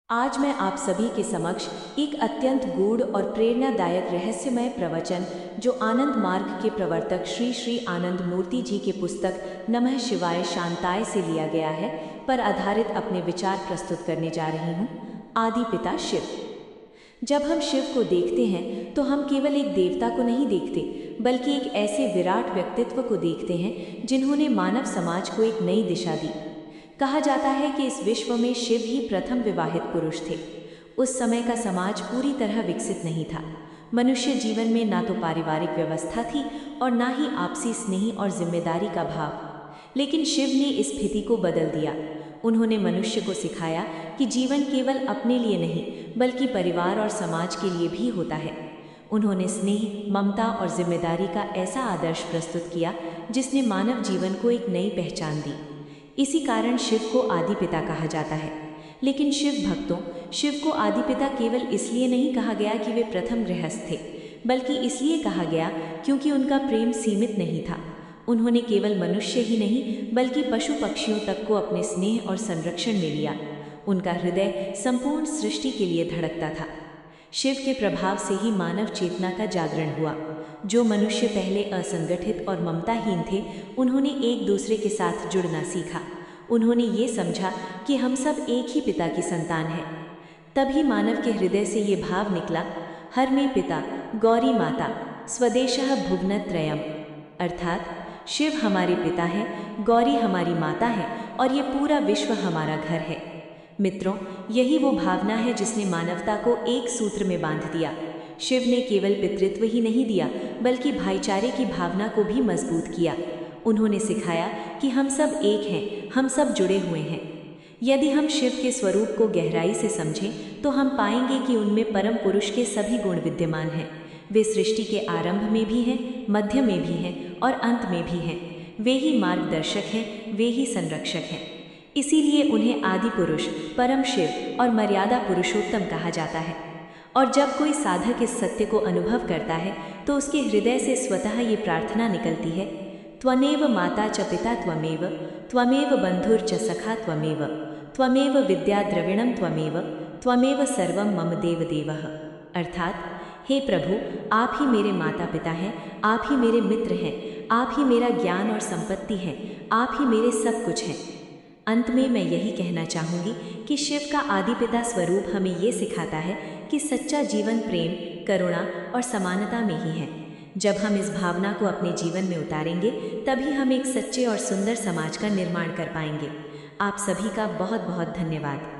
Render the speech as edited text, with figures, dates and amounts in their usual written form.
आज मैं आप सभी के समक्ष एक अत्यंत गूढ़ और प्रेरणादायक रहस्यमय प्रवचन जो आनंद मार्ग के प्रवर्तक श्री श्री आनंद मूर्ति जी के पुस्तक नमः शिवाय शांताय से लिया गया है पर आधारित अपने विचार प्रस्तुत करने जा रही हूँ। आदि पिता शिव। जब हम शिव को देखते हैं तो हम केवल एक देवता को नहीं देखते बल्कि एक ऐसे विराट व्यक्तित्व को देखते हैं जिन्होंने मानव समाज को एक नई दिशा दी। कहा जाता है कि इस विश्व में शिव ही प्रथम विवाहित पुरुष थे। उस समय का समाज पूरी तरह विकसित नहीं था। मनुष्य जीवन में ना तो पारिवारिक व्यवस्था थी और ना ही आपसी स्नेह और जिम्मेदारी का भाव। लेकिन शिव ने इस स्थिति को बदल दिया। उन्होंने मनुष्य को सिखाया कि जीवन केवल अपने लिए नहीं बल्कि परिवार और समाज के लिए भी होता है। उन्होंने स्नेह, ममता और जिम्मेदारी का ऐसा आदर्श प्रस्तुत किया जिसने मानव जीवन को एक नई पहचान दी। इसी कारण शिव को आदि पिता कहा जाता है। लेकिन शिव भक्तों, शिव को आदि पिता केवल इसलिए नहीं कहा गया कि वे प्रथम गृहस्थ थे, बल्कि इसलिए कहा गया क्योंकि उनका प्रेम सीमित नहीं था। उन्होंने केवल मनुष्य ही नहीं बल्कि पशु पक्षियों तक को अपने स्नेह और संरक्षण में लिया। उनका हृदय संपूर्ण सृष्टि के लिए धड़कता था। शिव के प्रभाव से ही मानव चेतना का जागरण हुआ। जो मनुष्य पहले असंगठित और ममताहीन थे, उन्होंने एक दूसरे के साथ जुड़ना सीखा। उन्होंने ये समझा कि हम सब एक ही पिता की संतान हैं। तभी मानव के हृदय से ये भाव निकला, हर में पिता, गौरी माता, स्वदेशः भुवनत्रयम्। अर्थात शिव हमारे पिता हैं, गौरी हमारी माता है और ये पूरा विश्व हमारा घर है। मित्रों, यही वो भावना है जिसने मानवता को एक सूत्र में बांध दिया। शिव ने केवल पितृत्व ही नहीं दिया बल्कि भाईचारे की भावना को भी मजबूत किया। उन्होंने सिखाया कि हम सब एक हैं, हम सब जुड़े हुए हैं। यदि हम शिव के स्वरूप को गहराई से समझें तो हम पाएंगे कि उनमें परम पुरुष के सभी गुण विद्यमान हैं। वे सृष्टि के आरंभ में भी हैं, मध्य में भी हैं और अंत में भी हैं। वे ही मार्गदर्शक हैं, वे ही संरक्षक हैं। इसीलिए उन्हें आदि पुरुष, परम शिव और मर्यादा पुरुषोत्तम कहा जाता है। और जब कोई साधक इस सत्य को अनुभव करता है तो उसके हृदय से स्वतः ये प्रार्थना निकलती है, त्वमेव माता च पिता त्वमेव, त्वमेव बंधुर्च सखा त्वमेव, त्वमेव विद्या द्रविणम त्वमेव, त्वमेव सर्वम मम देव देवः। अर्थात, हे प्रभु, आप ही मेरे माता पिता हैं, आप ही मेरे मित्र हैं, आप ही मेरा ज्ञान और संपत्ति हैं, आप ही मेरे सब कुछ हैं। अंत में मैं यही कहना चाहूँगी कि शिव का आदि पिता स्वरूप हमें ये सिखाता है कि सच्चा जीवन प्रेम, करुणा और समानता में ही है। जब हम इस भावना को अपने जीवन में उतारेंगे तभी हम एक सच्चे और सुंदर समाज का निर्माण कर पाएंगे। आप सभी का बहुत बहुत धन्यवाद।